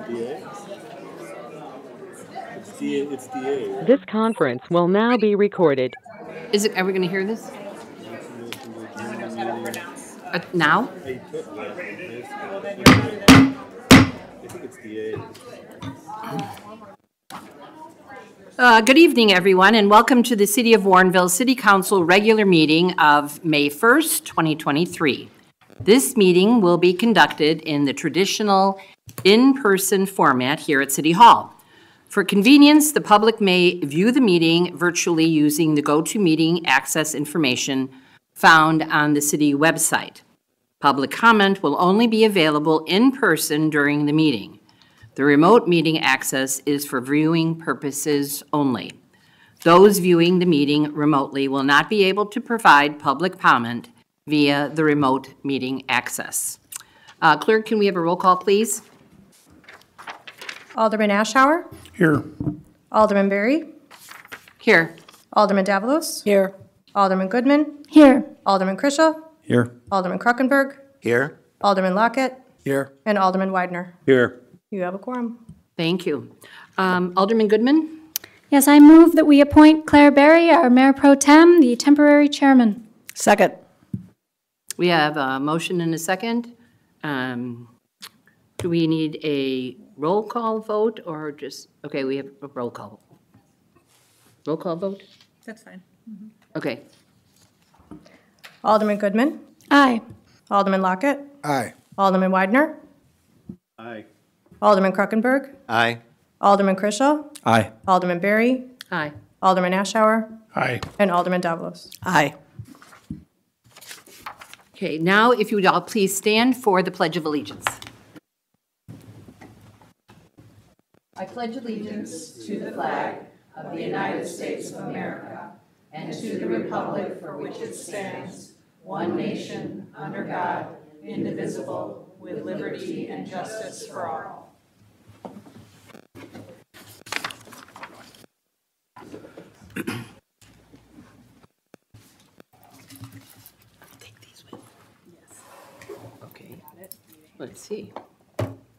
It's DA. This conference will now be recorded. Is it? Are we going to hear this? No one knows how to pronounce. Now? I think it's DA. Good evening, everyone, and welcome to the City of Warrenville City Council regular meeting of May 1st, 2023. This meeting will be conducted in the traditional in-person format here at City Hall. For convenience, the public may view the meeting virtually using the GoToMeeting access information found on the city website. Public comment will only be available in person during the meeting. The remote meeting access is for viewing purposes only. Those viewing the meeting remotely will not be able to provide public comment via the remote meeting access. Clerk, can we have a roll call, please? Alderman Ashour. Here. Alderman Berry. Here. Alderman Davalos. Here. Alderman Goodman. Here. Alderman Krischel. Here. Alderman Kruckenberg. Here. Alderman Lockett. Here. And Alderman Widener. Here. You have a quorum. Thank you. Alderman Goodman? Yes, I move that we appoint Claire Berry, our Mayor Pro Tem, the temporary chairman. Second. We have a motion and a second. Do we need a roll call vote or just, okay, we have a roll call. Roll call vote? That's fine. Okay. Alderman Goodman. Aye. Alderman Lockett. Aye. Alderman Widener. Aye. Alderman Kruckenberg. Aye. Alderman Krischel. Aye. Alderman Berry. Aye. Alderman Ashour. Aye. And Alderman Davalos. Aye. Okay, now if you would all please stand for the Pledge of Allegiance. I pledge allegiance to the flag of the United States of America and to the republic for which it stands, one nation, under God, indivisible, with liberty and justice for all. Take these with you. Yes. Okay. Let's see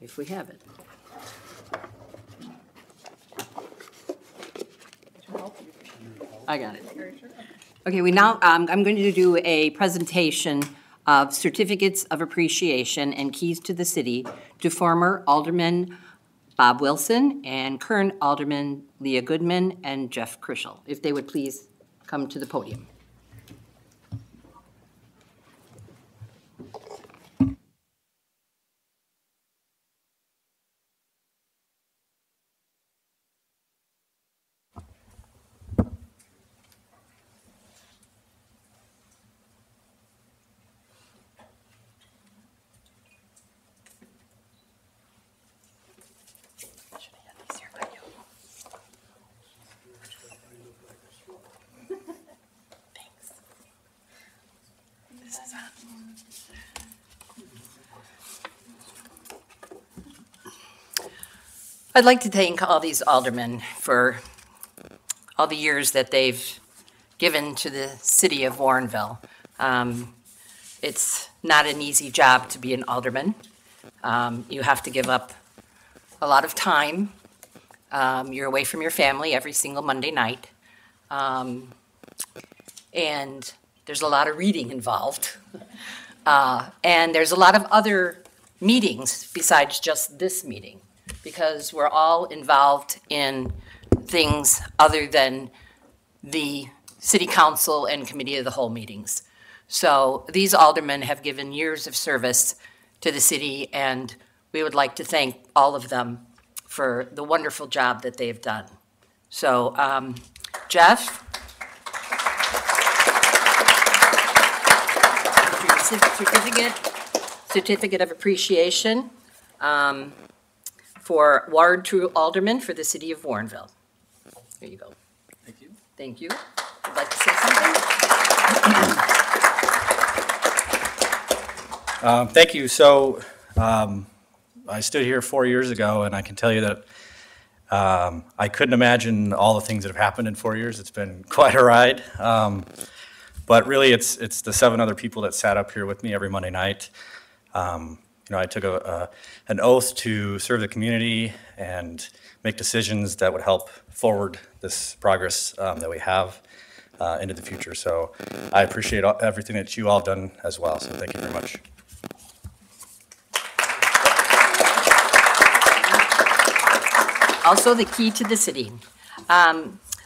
if we have it. I got it. Okay, we now, I'm going to do a presentation of certificates of appreciation and keys to the city to former Alderman Bob Wilson and current Alderman Leah Goodman and Jeff Krischel. If they would please come to the podium. I'd like to thank all these aldermen for all the years that they've given to the city of Warrenville. It's not an easy job to be an alderman. You have to give up a lot of time. You're away from your family every single Monday night. And there's a lot of reading involved. And there's a lot of other meetings besides just this meeting, because we're all involved in things other than the city council and committee of the whole meetings. So these aldermen have given years of service to the city, and we would like to thank all of them for the wonderful job that they've done. So, Jeff? Certificate of appreciation. For Ward 2 Alderman for the city of Warrenville. There you go. Thank you. Thank you. Would like to say something? Thank you. So I stood here 4 years ago, and I can tell you that I couldn't imagine all the things that have happened in 4 years. It's been quite a ride. But really, it's the 7 other people that sat up here with me every Monday night. I took an oath to serve the community and make decisions that would help forward this progress that we have into the future. So I appreciate everything that you all done as well. So thank you very much. Also the key to the city.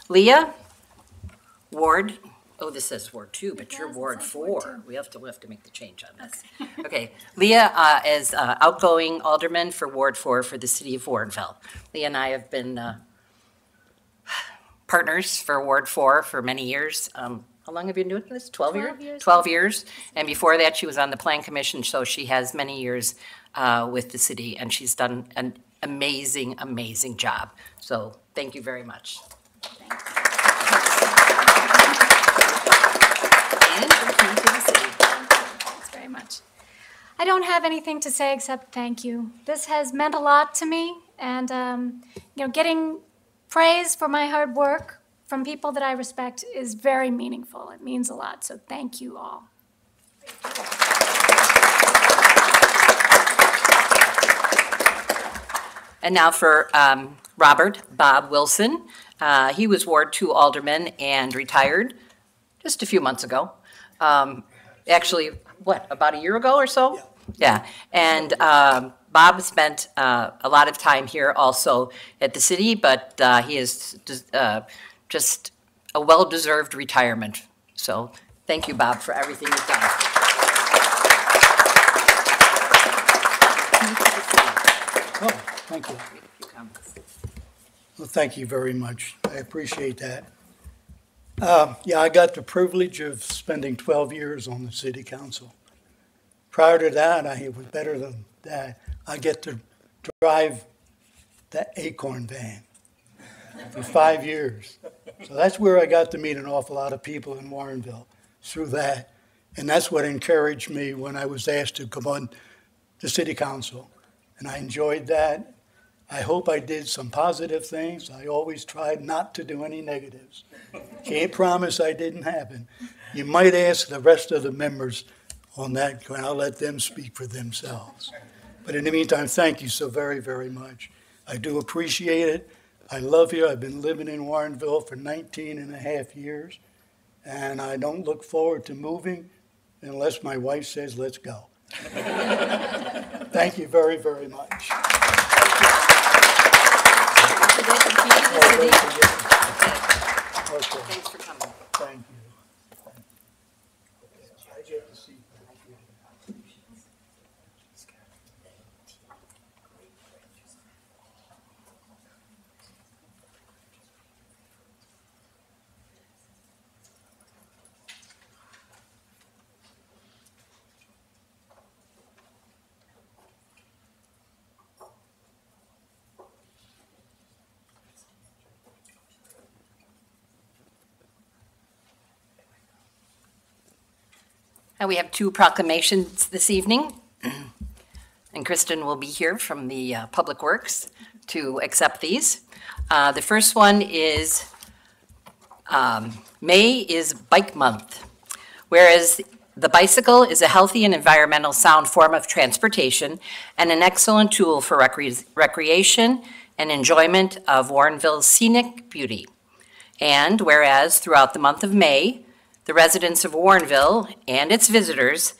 Leah, Ward, oh, this says Ward 2, but you're Ward 4. We have to make the change on this. Okay, Leah is outgoing alderman for Ward 4 for the city of Warrenville. Leah and I have been partners for Ward 4 for many years. How long have you been doing this? 12 years? 12 years. And before that, she was on the Plan Commission, so she has many years with the city, and she's done an amazing, amazing job. So thank you very much. And the key to the city. Thanks very much. I don't have anything to say except thank you. This has meant a lot to me, and getting praise for my hard work from people that I respect is very meaningful. It means a lot, so thank you all. And now for Robert Bob Wilson. He was Ward 2 alderman and retired just a few months ago. Actually, about a year ago or so? Yeah. And Bob spent a lot of time here also at the city, but he is just a well-deserved retirement. So thank you, Bob, for everything you've done. Oh, thank you. Well, thank you very much. I appreciate that. Yeah, I got the privilege of spending 12 years on the city council. Prior to that, it was better than that. I get to drive the Acorn van for 5 years. So that's where I got to meet an awful lot of people in Warrenville through that. And that's what encouraged me when I was asked to come on the city council. And I enjoyed that. I hope I did some positive things. I always tried not to do any negatives. Can't promise I didn't happen. You might ask the rest of the members on that, and I'll let them speak for themselves. But in the meantime, thank you so very, very much. I do appreciate it. I love you. I've been living in Warrenville for 19 and a half years, and I don't look forward to moving unless my wife says, let's go. Thank you very, very much. Okay. Thanks for coming. Thank you. I get to see. And we have 2 proclamations this evening. And Kristen will be here from the Public Works to accept these. The first one is May is Bike Month. Whereas the bicycle is a healthy and environmental sound form of transportation and an excellent tool for recreation and enjoyment of Warrenville's scenic beauty. And whereas throughout the month of May, the residents of Warrenville and its visitors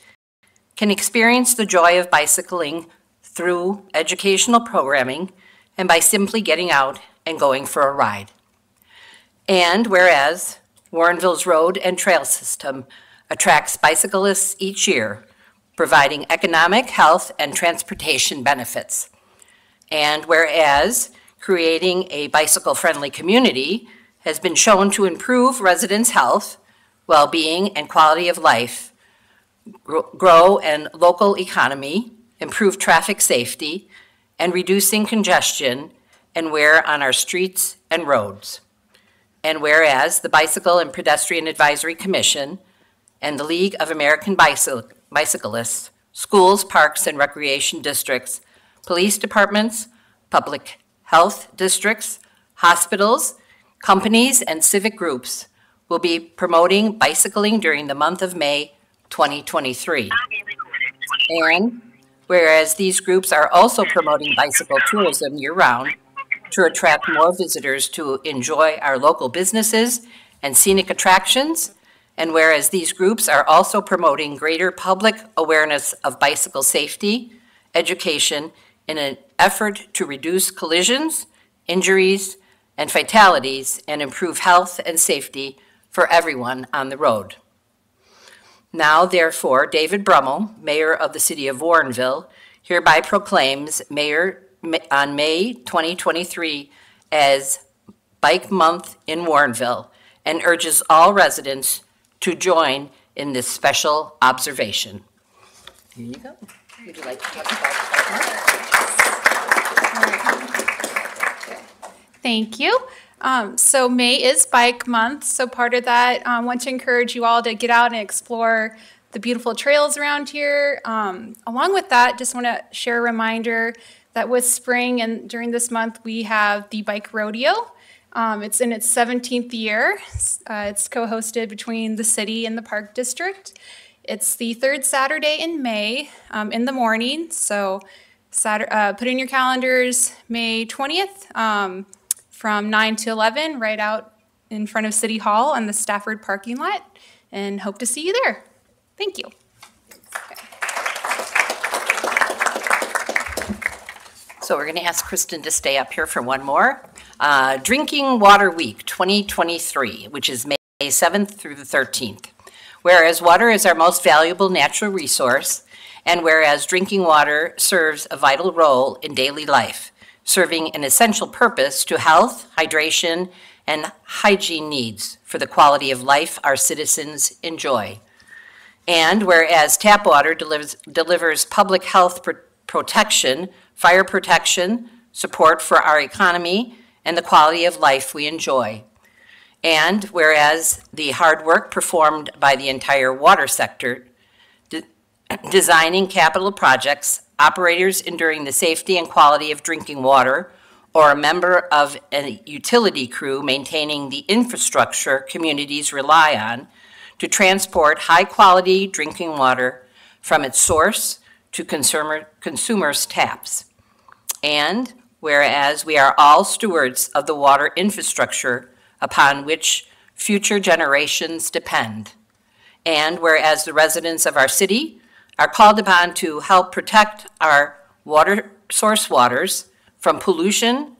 can experience the joy of bicycling through educational programming and by simply getting out and going for a ride. And whereas Warrenville's road and trail system attracts bicyclists each year, providing economic, health, and transportation benefits. And whereas creating a bicycle-friendly community has been shown to improve residents' health, well-being, and quality of life, grow and local economy, improve traffic safety, and reducing congestion and wear on our streets and roads. And whereas the Bicycle and Pedestrian Advisory Commission and the League of American Bicyclists, schools, parks, and recreation districts, police departments, public health districts, hospitals, companies, and civic groups will be promoting bicycling during the month of May 2023. And whereas these groups are also promoting bicycle tourism year-round to attract more visitors to enjoy our local businesses and scenic attractions, and whereas these groups are also promoting greater public awareness of bicycle safety, education, in an effort to reduce collisions, injuries, and fatalities, and improve health and safety for everyone on the road. Now, therefore, David Brummel, Mayor of the City of Warrenville, hereby proclaims Mayor on May 2023 as Bike Month in Warrenville and urges all residents to join in this special observation. Here you go. Would you like to talk about Bike Month? Thank you. So May is Bike Month, so part of that, I want to encourage you all to get out and explore the beautiful trails around here. Along with that, just want to share a reminder that with spring and during this month, we have the Bike Rodeo. It's in its 17th year. It's co-hosted between the city and the Park District. It's the third Saturday in May in the morning, so put in your calendars May 20th. From 9 to 11, right out in front of City Hall on the Stafford parking lot, and hope to see you there. Thank you. So we're going to ask Kristen to stay up here for one more. Drinking Water Week 2023, which is May 7th through the 13th. Whereas water is our most valuable natural resource, and whereas drinking water serves a vital role in daily life, serving an essential purpose to health, hydration, and hygiene needs for the quality of life our citizens enjoy. And whereas tap water delivers public health protection, fire protection, support for our economy, and the quality of life we enjoy. And whereas the hard work performed by the entire water sector, designing capital projects, operators ensuring the safety and quality of drinking water, or a member of a utility crew maintaining the infrastructure communities rely on to transport high-quality drinking water from its source to consumers' taps. And whereas we are all stewards of the water infrastructure upon which future generations depend, and whereas the residents of our city are called upon to help protect our water source waters from pollution,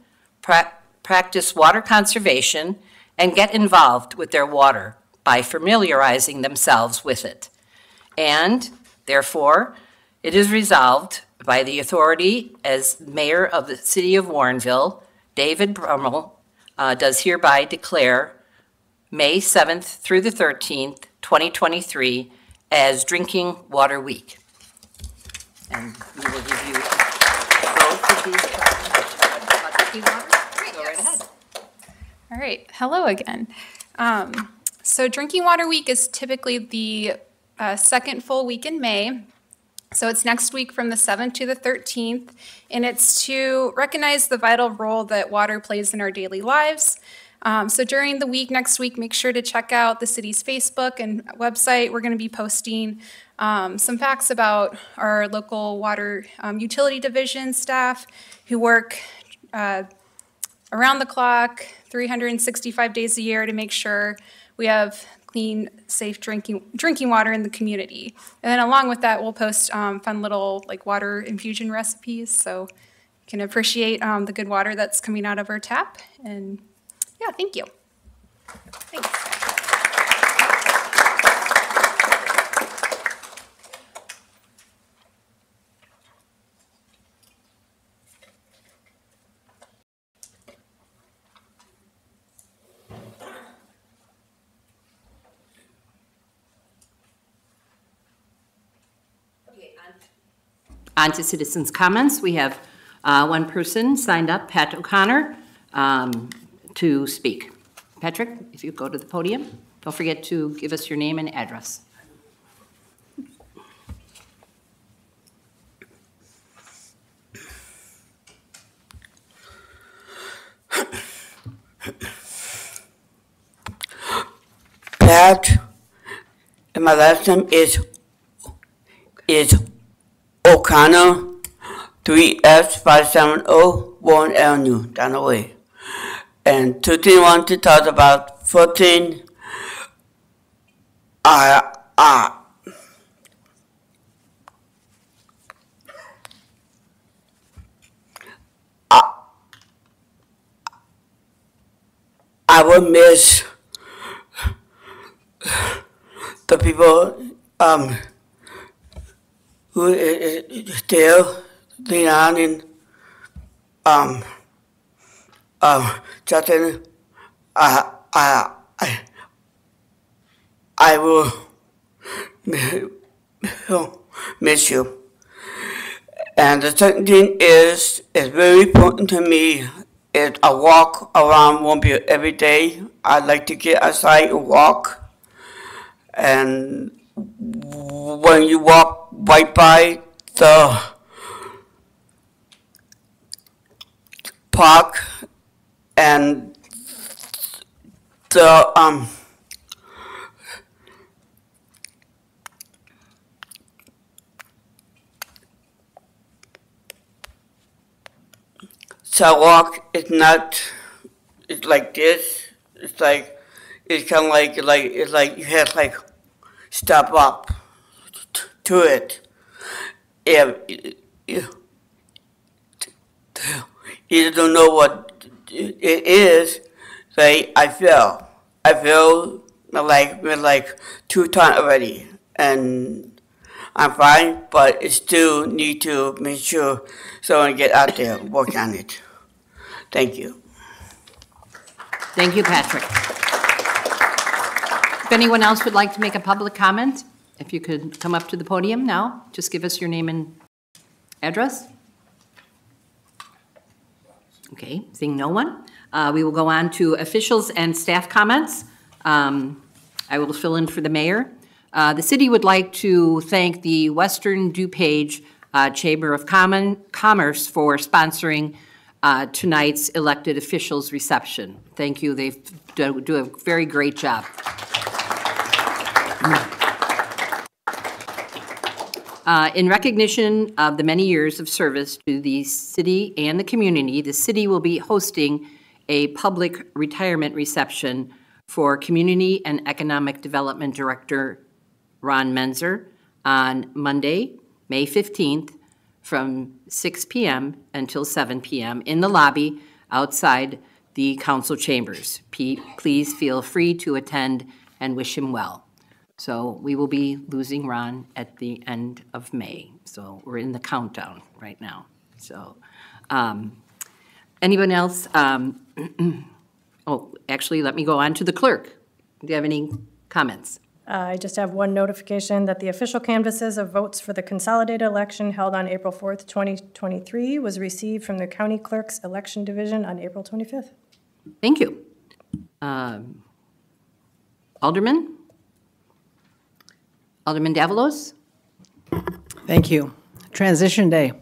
practice water conservation, and get involved with their water by familiarizing themselves with it. And therefore, it is resolved by the authority as Mayor of the City of Warrenville, David Brummel, does hereby declare May 7th through the 13th, 2023, as Drinking Water Week. And we will give you both of these about drinking water. Go right ahead. All right, hello again. So Drinking Water Week is typically the second full week in May. So it's next week from the 7th to the 13th, and it's to recognize the vital role that water plays in our daily lives. So during the week, next week, make sure to check out the city's Facebook and website. We're going to be posting some facts about our local water utility division staff who work around the clock, 365 days a year to make sure we have clean, safe drinking water in the community. And then along with that, we'll post fun little water infusion recipes so you can appreciate the good water that's coming out of our tap. And yeah, thank you. Thanks. On to citizens' comments. We have one person signed up, Pat O'Connor, to speak. Patrick, if you go to the podium, don't forget to give us your name and address. Pat, and my last name is O'Connor, 3S570 Warren Avenue, Dunaway. And 13 want to talk about 14 I will miss the people who is still Leon and Justin. I will miss you. And the second thing is very important to me. Is I walk around Warrenville every day. I like to get outside and walk. And when you walk right by the park and the sidewalk is not, it's like this. It's kind of like you have to like stop up to it. If you don't know what it is, like I feel like 2 times already, and I'm fine, but it still need to make sure someone get out there and work on it. Thank you. Thank you, Patrick. If anyone else would like to make a public comment, if you could come up to the podium now, just give us your name and address. Okay, seeing no one, we will go on to officials and staff comments. I will fill in for the mayor. The city would like to thank the Western DuPage Chamber of Commerce for sponsoring tonight's elected officials reception. Thank you. They do a very great job. In recognition of the many years of service to the city and the community, the city will be hosting a public retirement reception for Community and Economic Development Director Ron Menzer on Monday, May 15th, from 6 p.m. until 7 p.m. in the lobby outside the council chambers. Please feel free to attend and wish him well. So we will be losing Ron at the end of May. So we're in the countdown right now. So anyone else? Oh, actually, let me go on to the clerk. Do you have any comments? I just have one notification that the official canvases of votes for the consolidated election held on April 4th, 2023 was received from the County Clerk's Election Division on April 25th. Thank you. Alderman? Alderman Davalos? Thank you. Transition day.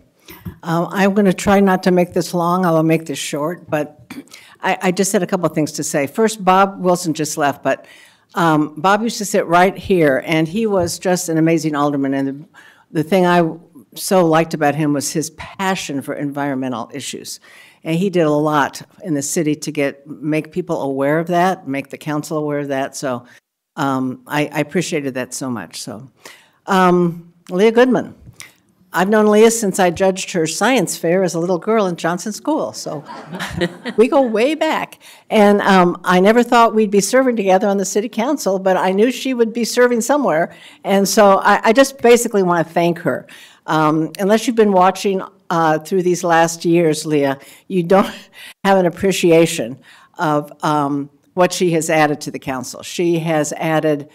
I'm going to try not to make this long. I will make this short, but I just had a couple of things to say. First, Bob Wilson just left, but Bob used to sit right here, and he was just an amazing alderman. And the thing I so liked about him was his passion for environmental issues. And he did a lot in the city to make people aware of that, make the council aware of that. So I appreciated that so much. So Leah Goodman. I've known Leah since I judged her science fair as a little girl in Johnson School, so we go way back. And I never thought we'd be serving together on the city council, but I knew she would be serving somewhere. And so I just basically want to thank her. Unless you've been watching through these last years, Leah, you don't have an appreciation of what she has added to the council. She has an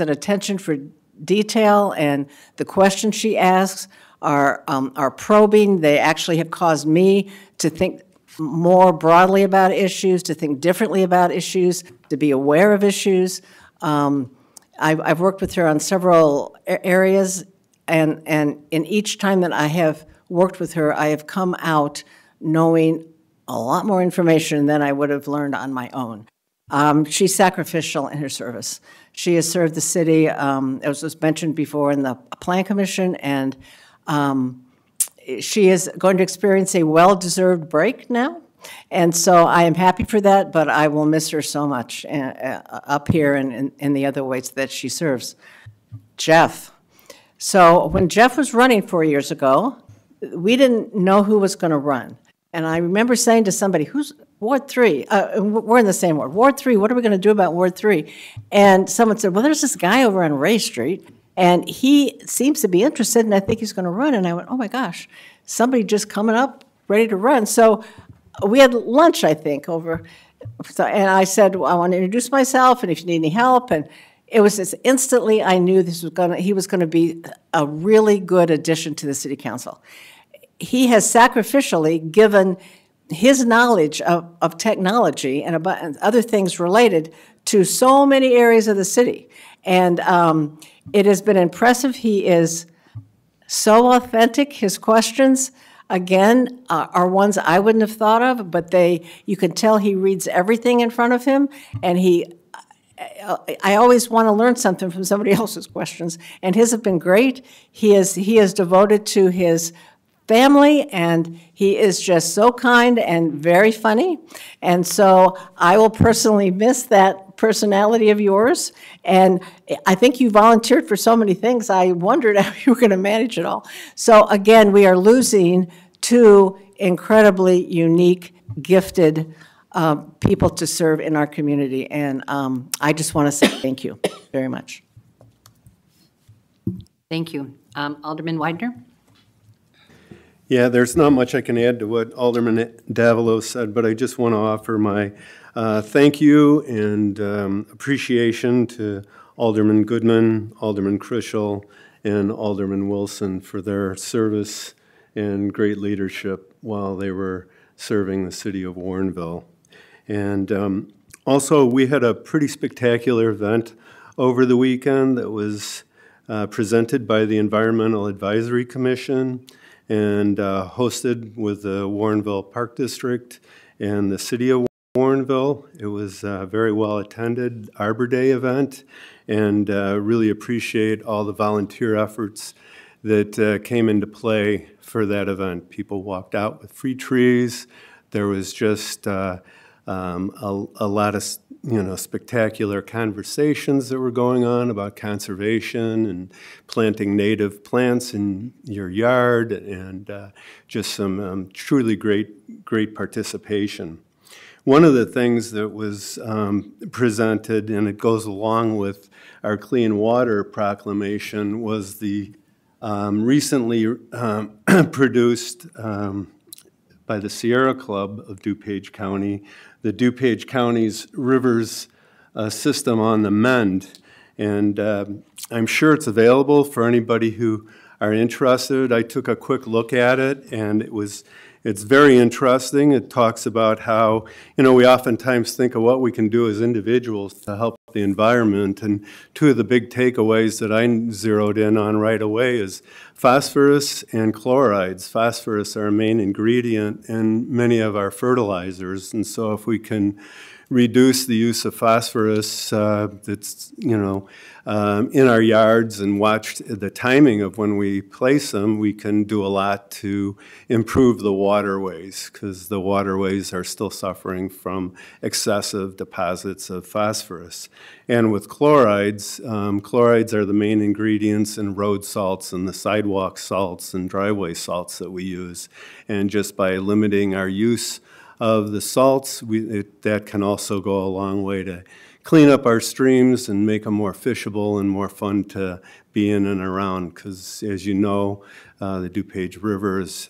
attention for detail, and the questions she asks are probing. They actually have caused me to think more broadly about issues, to think differently about issues, to be aware of issues. I've worked with her on several areas, and in each time that I have worked with her, I have come out knowing a lot more information than I would have learned on my own. She's sacrificial in her service. She has served the city, as was mentioned before, in the Plan Commission, and She is going to experience a well-deserved break now, and so I am happy for that, but I will miss her so much up here and in the other ways that she serves. Jeff. So when Jeff was running 4 years ago, we didn't know who was going to run. And I remember saying to somebody, who's Ward 3? We're in the same ward. Ward 3, what are we going to do about Ward 3? And someone said, well, there's this guy over on Ray Street, and he seems to be interested, and I think he's going to run. And I went, oh, my gosh, somebody just coming up, ready to run. So we had lunch, I think, over. And I said, well, I want to introduce myself, and if you need any help. And it was just instantly I knew he was going to be a really good addition to the city council. He has sacrificially given his knowledge of technology and about other things related to so many areas of the city. And it has been impressive. He is so authentic. His questions, again, are ones I wouldn't have thought of, but you can tell he reads everything in front of him, and I always want to learn something from somebody else's questions, and his have been great. He is devoted to his family, and he is just so kind and very funny. And so I will personally miss that personality of yours. And I think you volunteered for so many things. I wondered how you were going to manage it all. So again, we are losing two incredibly unique, gifted people to serve in our community. And I just want to say thank you very much. Thank you. Alderman Widener? Yeah, there's not much I can add to what Alderman Davilo said, but I just want to offer my thank you and appreciation to Alderman Goodman, Alderman Krischel, and Alderman Wilson for their service and great leadership while they were serving the city of Warrenville. And also, we had a pretty spectacular event over the weekend that was presented by the Environmental Advisory Commission and hosted with the Warrenville Park District and the city of Warrenville. It was a very well attended Arbor Day event, and really appreciate all the volunteer efforts that came into play for that event. People walked out with free trees. There was just a lot of spectacular conversations that were going on about conservation and planting native plants in your yard, and just some truly great participation. One of the things that was presented, and it goes along with our clean water proclamation, was the recently produced by the Sierra Club of DuPage County, the DuPage County's rivers system on the mend. And I'm sure it's available for anybody who are interested. I took a quick look at it, and it's very interesting. It talks about how, we oftentimes think of what we can do as individuals to help the environment, and two of the big takeaways that I zeroed in on right away is phosphorus and chlorides. Phosphorus are a main ingredient in many of our fertilizers, and so if we can reduce the use of phosphorus that's, in our yards and watch the timing of when we place them, we can do a lot to improve the waterways, because the waterways are still suffering from excessive deposits of phosphorus. And with chlorides, chlorides are the main ingredients in road salts and the sidewalk salts and driveway salts that we use. And just by limiting our use of the salts, that can also go a long way to clean up our streams and make them more fishable and more fun to be in and around, because as you know, the DuPage River is,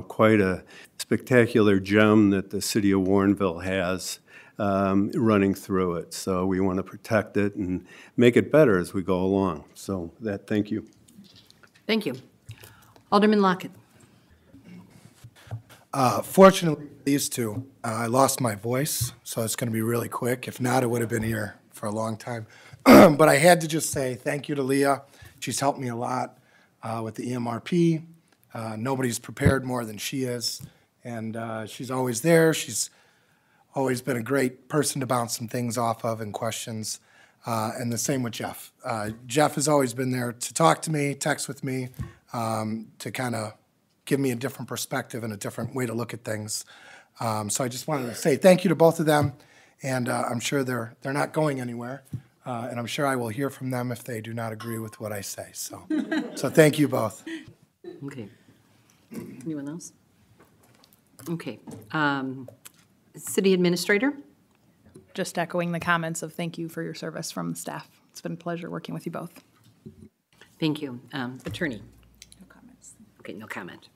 quite a spectacular gem that the city of Warrenville has running through it. So we want to protect it and make it better as we go along. So thank you. Thank you. Alderman Lockett. Fortunately, these two, I lost my voice, so it's going to be really quick. If not, I would have been here for a long time. But I had to just say thank you to Leah. She's helped me a lot with the EMRP. Nobody's prepared more than she is, and she's always there. She's always been a great person to bounce some things off of and questions. And the same with Jeff. Jeff has always been there to talk to me, text with me, to kind of give me a different perspective and a different way to look at things. So I just wanted to say thank you to both of them, and I'm sure they're not going anywhere, and I'm sure I will hear from them if they do not agree with what I say. So thank you both. Okay. Anyone else? Okay. City Administrator? Just echoing the comments of thank you for your service from staff. It's been a pleasure working with you both. Thank you. Attorney? No comments. Okay, no comment.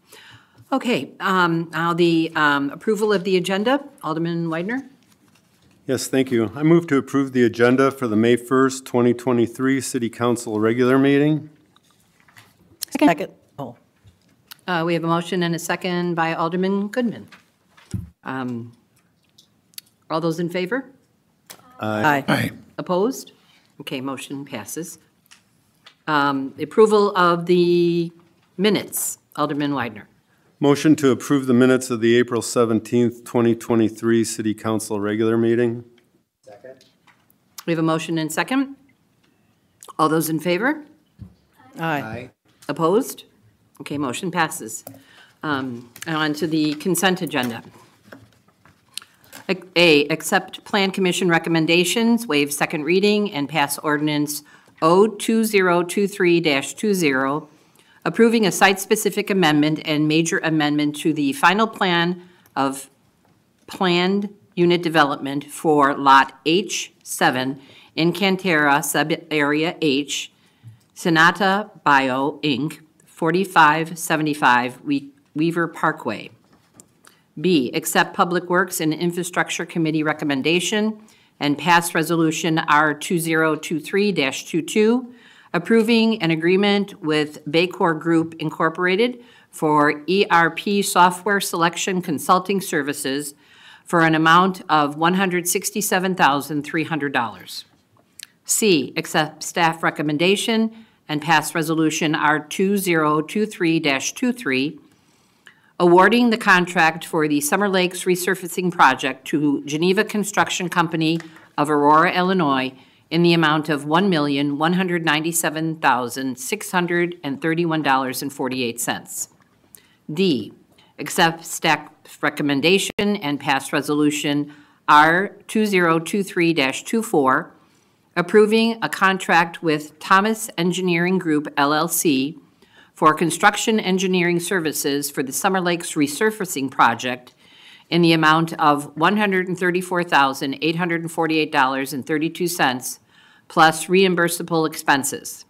Okay, now the approval of the agenda. Alderman Weidner? Yes, thank you. I move to approve the agenda for the May 1st, 2023 City Council regular meeting. Second. Oh. We have a motion and a second by Alderman Goodman. All those in favor? Aye. Aye. Opposed? Okay, motion passes. Approval of the minutes. Alderman Weidner. Motion to approve the minutes of the April 17th, 2023 City Council regular meeting. We have a motion and second. All those in favor? Aye. Opposed? Okay, motion passes. And on to the consent agenda. A, accept Plan Commission recommendations, waive second reading, and pass ordinance O2023-20, approving a site-specific amendment and major amendment to the final plan of planned unit development for Lot H7 in Cantera, Sub-Area H, Sonata Bio, Inc., 4575 Weaver Parkway. B, accept Public Works and Infrastructure Committee recommendation and pass Resolution R2023-22, approving an agreement with Baycor Group Incorporated for ERP software selection consulting services for an amount of $167,300. C, accept staff recommendation and pass Resolution R2023-23, awarding the contract for the Summer Lakes resurfacing project to Geneva Construction Company of Aurora, Illinois, in the amount of $1,197,631.48. D, accept staff recommendation and pass Resolution R2023-24, approving a contract with Thomas Engineering Group, LLC, for construction engineering services for the Summer Lakes resurfacing project in the amount of $134,848.32 plus reimbursable expenses.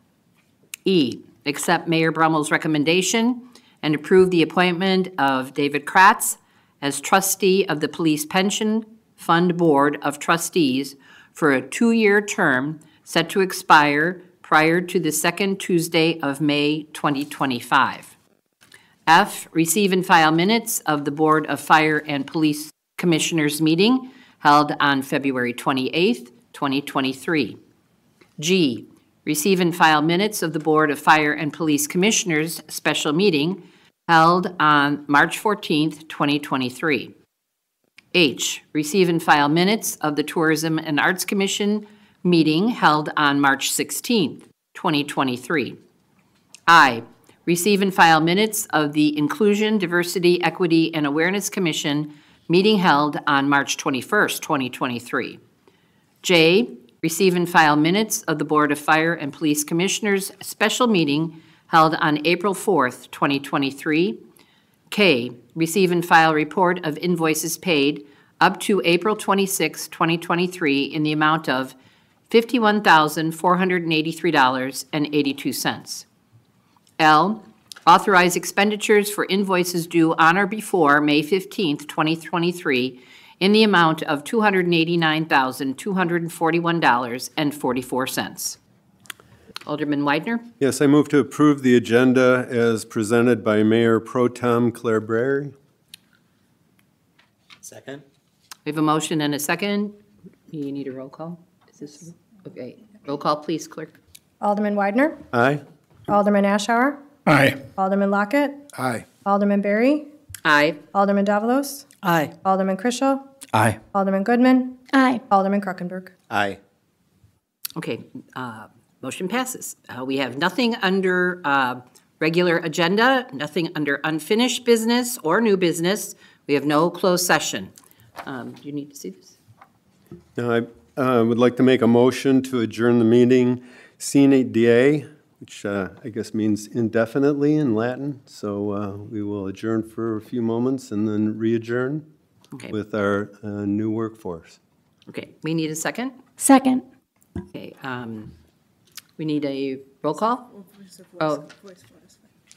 E, accept Mayor Brummel's recommendation and approve the appointment of David Kratz as trustee of the Police Pension Fund Board of Trustees for a 2-year term set to expire prior to the second Tuesday of May 2025. F, receive and file minutes of the Board of Fire and Police Commissioners meeting held on February 28th, 2023. G, receive and file minutes of the Board of Fire and Police Commissioners special meeting held on March 14th, 2023. H, receive and file minutes of the Tourism and Arts Commission meeting held on March 16th, 2023. I, receive and file minutes of the Inclusion, Diversity, Equity, and Awareness Commission meeting held on March 21st, 2023. J, receive and file minutes of the Board of Fire and Police Commissioners special meeting held on April 4th, 2023. K, receive and file report of invoices paid up to April 26, 2023 in the amount of $51,483.82. L, authorize expenditures for invoices due on or before May 15, 2023 in the amount of $289,241.44. Alderman Weidner? Yes, I move to approve the agenda as presented by Mayor Pro Tem Claire Berry. Second. We have a motion and a second. You need a roll call? Is this, okay. Roll call, please, clerk. Alderman Weidner. Aye. Alderman Ashour. Aye. Alderman Lockett. Aye. Alderman Berry. Aye. Alderman Davalos. Aye. Alderman Chrisell. Aye. Alderman Goodman. Aye. Alderman Kruckenberg. Aye. Okay, motion passes. We have nothing under Regular agenda, nothing under unfinished business or new business. We have no closed session. Do you need to see this? Now, I would like to make a motion to adjourn the meeting sine die, which I guess means indefinitely in Latin. So we will adjourn for a few moments and then re-adjourn Okay. with our new workforce. Okay, we need a second? Second. Okay, we need a roll call? Oh,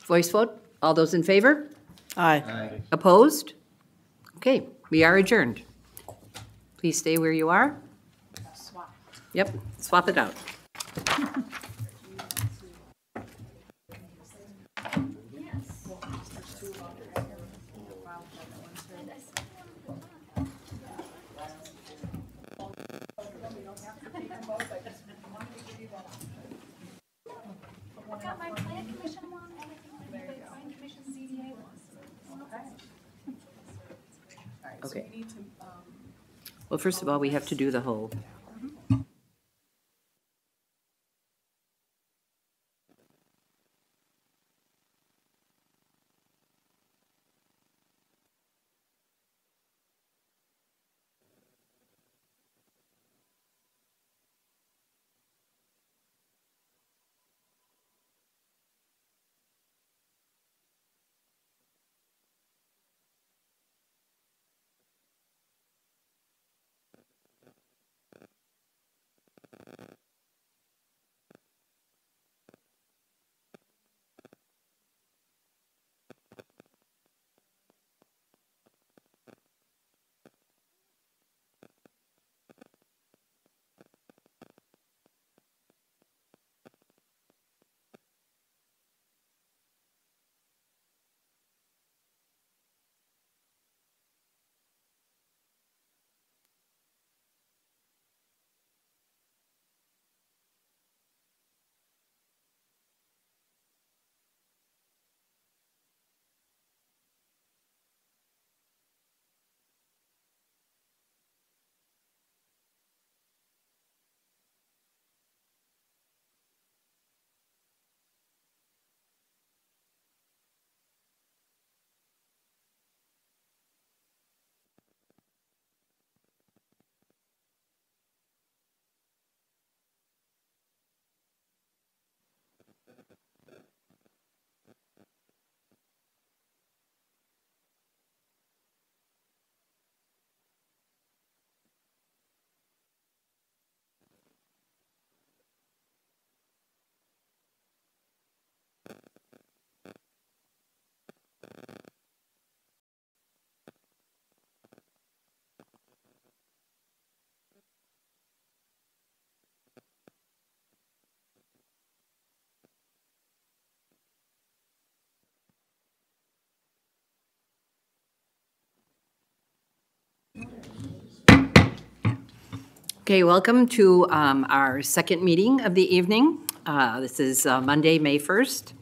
voice vote? All those in favor? Aye. Opposed? Okay, we are adjourned. Please stay where you are. Yep, swap it out. Got my plan commission one, everything, the plan commission ZBA one. Okay. Well, first of all, we have to do the whole. Okay, welcome to our second meeting of the evening. This is Monday, May 1st.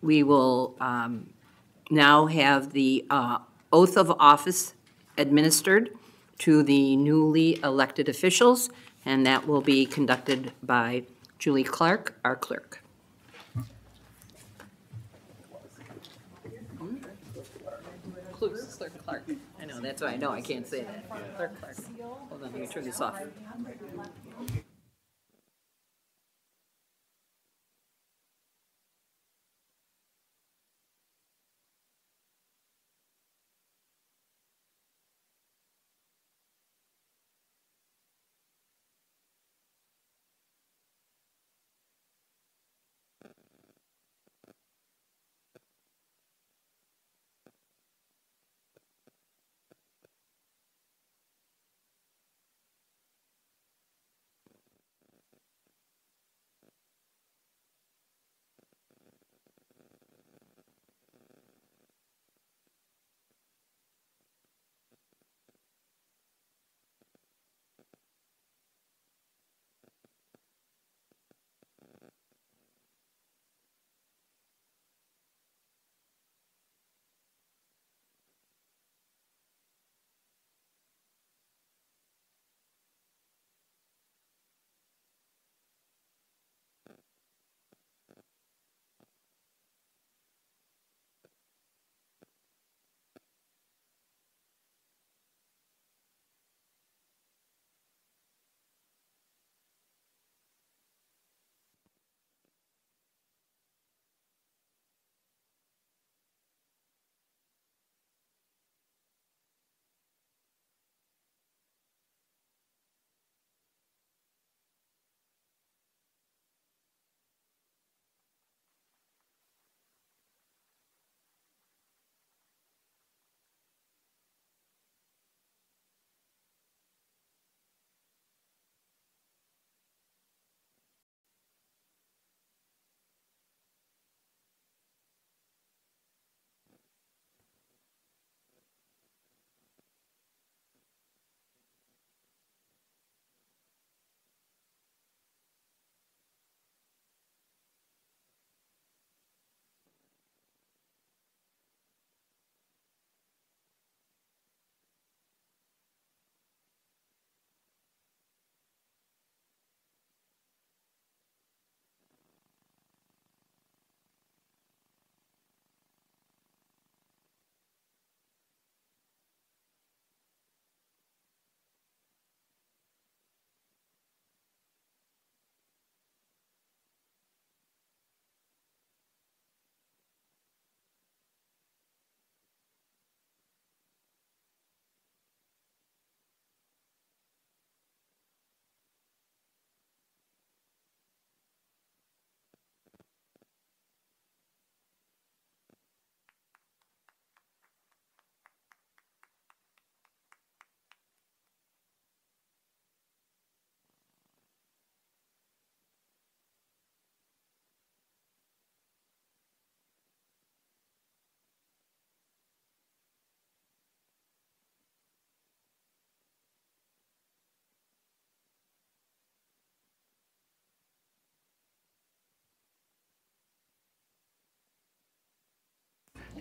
We will now have the oath of office administered to the newly elected officials, and that will be conducted by Julie Clark, our clerk. Clerk Clark. I know, that's why I know I can't say that. Clerk Clark. Hold on, let me turn this off.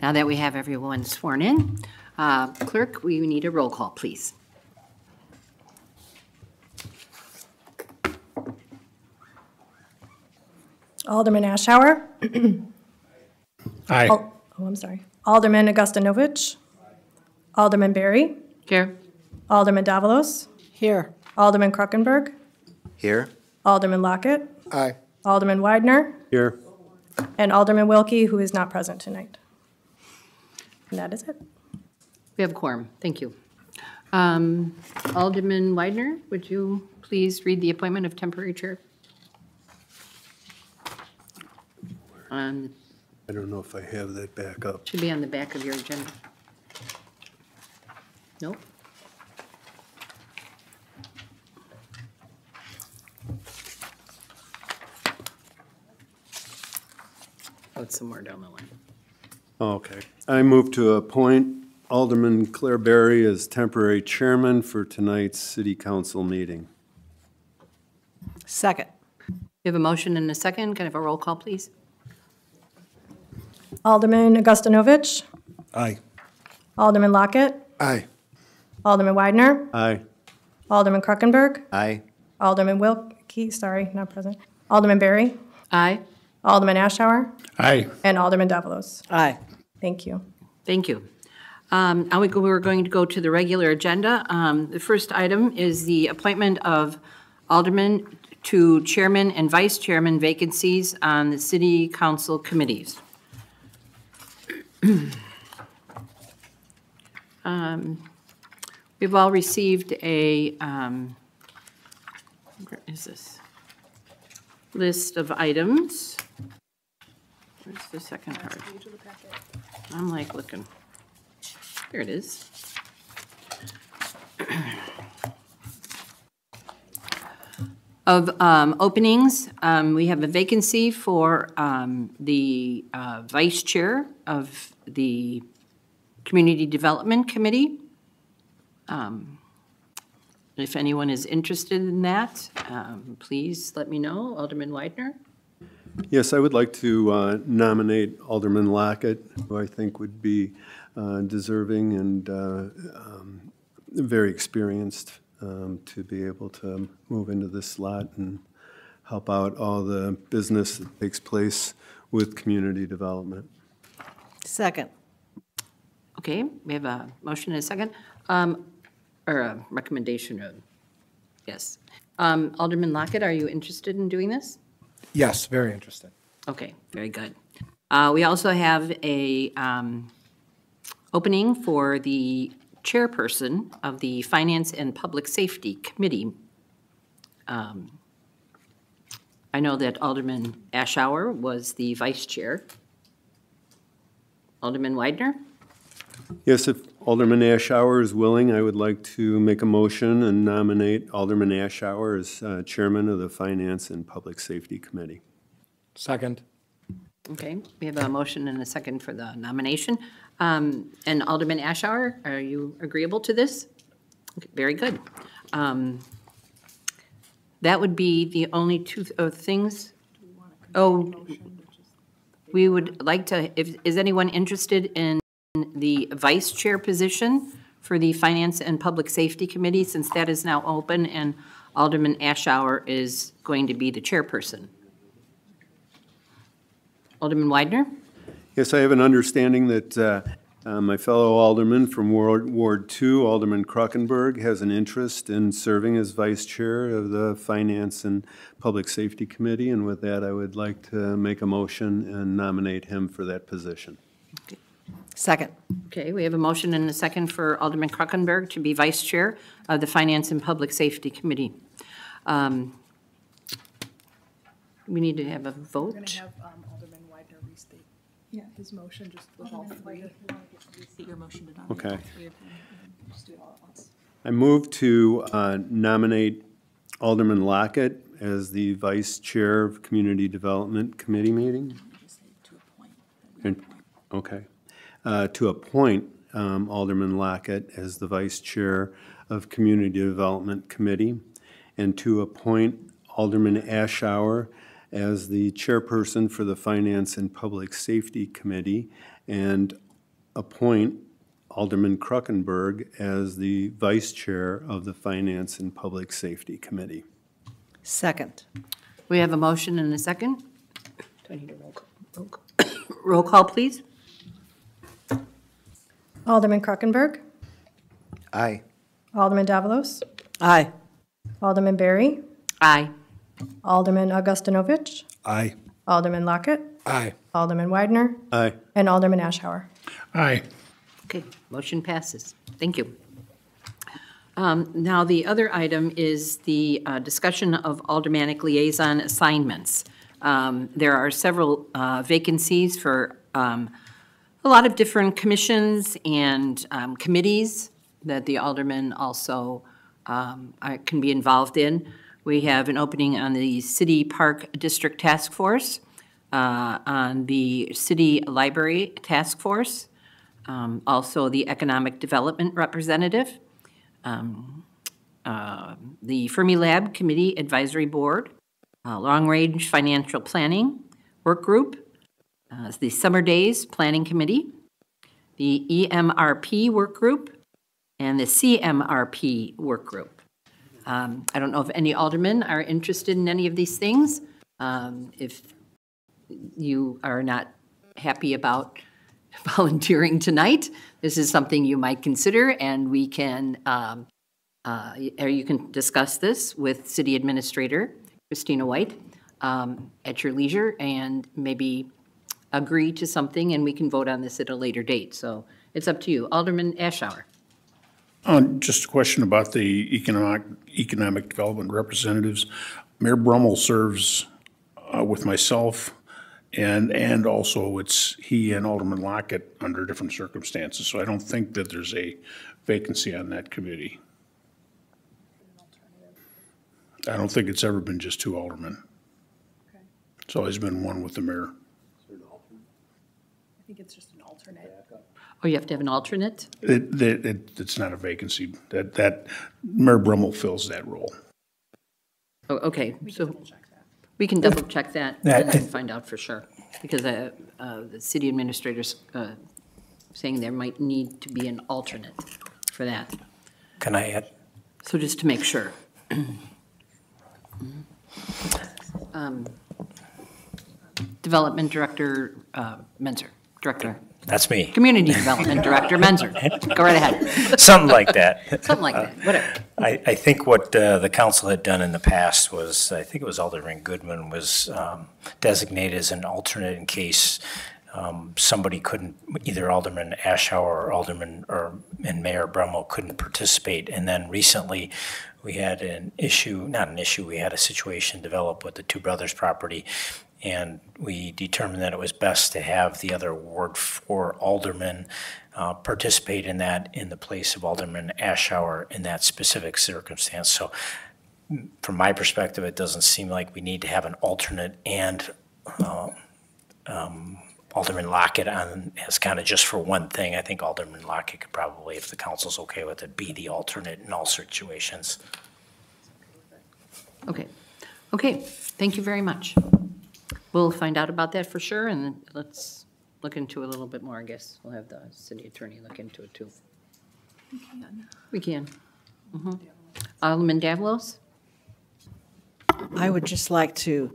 Now that we have everyone sworn in, clerk, we need a roll call, please. Alderman Ashour. Aye. Oh, I'm sorry. Alderman Augustinovich. Alderman Berry. Here. Alderman Davalos. Here. Alderman Kruckenberg. Here. Alderman Lockett. Aye. Alderman Widener. Here. And Alderman Wilkie, who is not present tonight. And that is it. We have quorum. Thank you. Alderman Widener, would you please read the appointment of temporary chair? I don't know if I have that back up. Should be on the back of your agenda. Nope. Oh, it's somewhere down the line. Okay. I move to appoint Alderman Claire Berry as temporary chairman for tonight's city council meeting. Second. We have a motion and a second. Can I have a roll call, please? Alderman Augustinovich. Aye. Alderman Lockett. Aye. Alderman Widener. Aye. Alderman Kruckenberg. Aye. Alderman Wilkie, sorry, not present. Alderman Berry. Aye. Alderman Ashour. Aye. And Alderman Davalos. Aye. Thank you. Thank you. Now we're going to go to the regular agenda. The first item is the appointment of aldermen to chairman and vice chairman vacancies on the city council committees. We've all received a, where is this? List of items. Where's the second part? I'm like looking. There it is. Of openings, we have a vacancy for the vice chair of the Community Development Committee. If anyone is interested in that, please let me know. Alderman Widener? Yes, I would like to nominate Alderman Lockett, who I think would be deserving and very experienced to be able to move into this slot and help out all the business that takes place with community development. Second. Okay, we have a motion and a second, or a recommendation of, yes. Alderman Lockett, are you interested in doing this? Yes, very interested. Okay, very good. We also have a opening for the chairperson of the Finance and Public Safety Committee. I know that Alderman Ashour was the vice chair. Alderman Widener? Yes, if Alderman Ashour is willing, I would like to make a motion and nominate Alderman Ashour as chairman of the Finance and Public Safety Committee. Second. Okay, we have a motion and a second for the nomination. And Alderman Ashour, are you agreeable to this? Okay, very good. That would be the only two things. Oh, we would like to, is anyone interested in the vice chair position for the Finance and Public Safety Committee, since that is now open and Alderman Ashour is going to be the chairperson? Alderman Widener? Yes, I have an understanding that my fellow alderman from Ward 2, Alderman Kruckenberg, has an interest in serving as vice chair of the Finance and Public Safety Committee, and with that, I would like to make a motion and nominate him for that position. Okay. Second. Okay, we have a motion and a second for Alderman Kruckenberg to be vice chair of the Finance and Public Safety Committee. We need to have a vote. We're going to have Alderman Widener restate his motion just with all three. Your motion to nominate Okay. all three of them, and then just do it all at once. I move to nominate Alderman Lockett as the vice chair of Community Development Committee meeting. Just say to appoint. And, okay. To appoint Alderman Lockett as the vice chair of Community Development Committee, and to appoint Alderman Ashour as the chairperson for the Finance and Public Safety Committee, and appoint Alderman Kruckenberg as the Vice Chair of the Finance and Public Safety Committee. Second. We have a motion and a second. Do I need a roll call? Roll call, please. Alderman Kruckenberg, Aye. Alderman Davalos, Aye. Alderman Berry, Aye. Alderman Augustinovich, Aye. Alderman Lockett, Aye. Alderman Widener, Aye. and Alderman Ashour. Aye. Okay, motion passes. Thank you. Now, the other item is the discussion of aldermanic liaison assignments. There are several vacancies for a lot of different commissions and committees that the aldermen also can be involved in. We have an opening on the City Park District Task Force, on the City Library Task Force, also the Economic Development Representative, the Fermilab Committee Advisory Board, Long Range Financial Planning Work Group, the Summer Days Planning Committee, the EMRP Work Group, and the CMRP Work Group. I don't know if any aldermen are interested in any of these things. If you are not happy about volunteering tonight, this is something you might consider, and we can, or you can discuss this with City Administrator Christina White at your leisure, and maybe agree to something, and we can vote on this at a later date. So it's up to you. Alderman Ashour. Just a question about the economic development representatives. Mayor Brummel serves with myself, and also it's he and Alderman Lockett under different circumstances. So I don't think that there's a vacancy on that committee. I don't think it's ever been just two aldermen. Okay. It's always been one with the mayor. I think it's just an alternate. Oh, you have to have an alternate? It's not a vacancy. That Mayor Brummel fills that role. Oh, okay, so we can double check that and find out for sure, because the city administrator's saying there might need to be an alternate for that. Can I add? So just to make sure. Development Director Menzer, Director. That's me. Community Development Director Menzer. Go right ahead. Something like that. Something like that, whatever. I think what the council had done in the past was, I think it was Alderman Goodman was designated as an alternate in case somebody couldn't, either Alderman Ashour or and Mayor Brummel couldn't participate. And then recently we had an issue, not an issue, we had a situation develop with the Two Brothers property. And we determined that it was best to have the other Ward 4 alderman participate in that in the place of Alderman Ashour in that specific circumstance. So from my perspective, it doesn't seem like we need to have an alternate and Alderman Lockett on as kind of just for one thing. I think Alderman Lockett could probably, if the council's okay with it, be the alternate in all situations. Okay. Okay, thank you very much. We'll find out about that for sure, and then let's look into it a little bit more, I guess. We'll have the city attorney look into it, too. We can. Alderman Davalos? I would just like to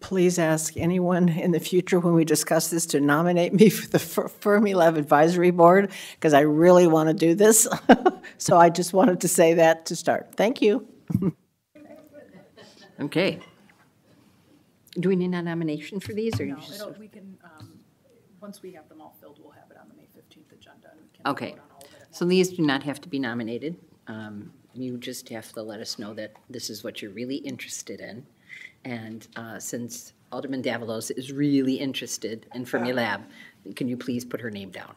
please ask anyone in the future when we discuss this to nominate me for the Fermilab Advisory Board, because I really want to do this. So I just wanted to say that to start. Thank you. Okay. Do we need a nomination for these, or No, you just? we can, once we have them all filled, we'll have it on the May 15th agenda. And we can Okay, vote on all of it. so these do not have to be nominated. You just have to let us know that this is what you're really interested in. And since Alderman Davalos is really interested in Fermilab, can you please put her name down?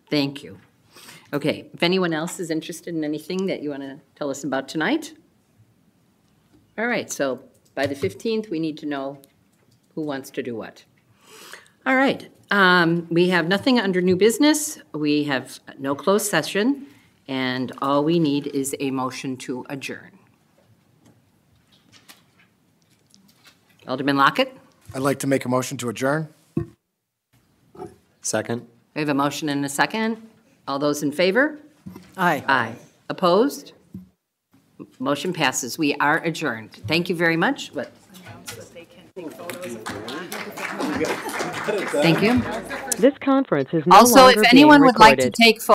Thank you. Okay, if anyone else is interested in anything that you want to tell us about tonight? All right, so by the 15th, we need to know who wants to do what. All right, we have nothing under new business. We have no closed session, and all we need is a motion to adjourn. Alderman Lockett? I'd like to make a motion to adjourn. Second. We have a motion and a second. All those in favor? Aye. Aye. Opposed? Motion passes. We are adjourned. Thank you very much. What? Thank you. This conference is no Also, longer if being anyone would like to recorded. take photos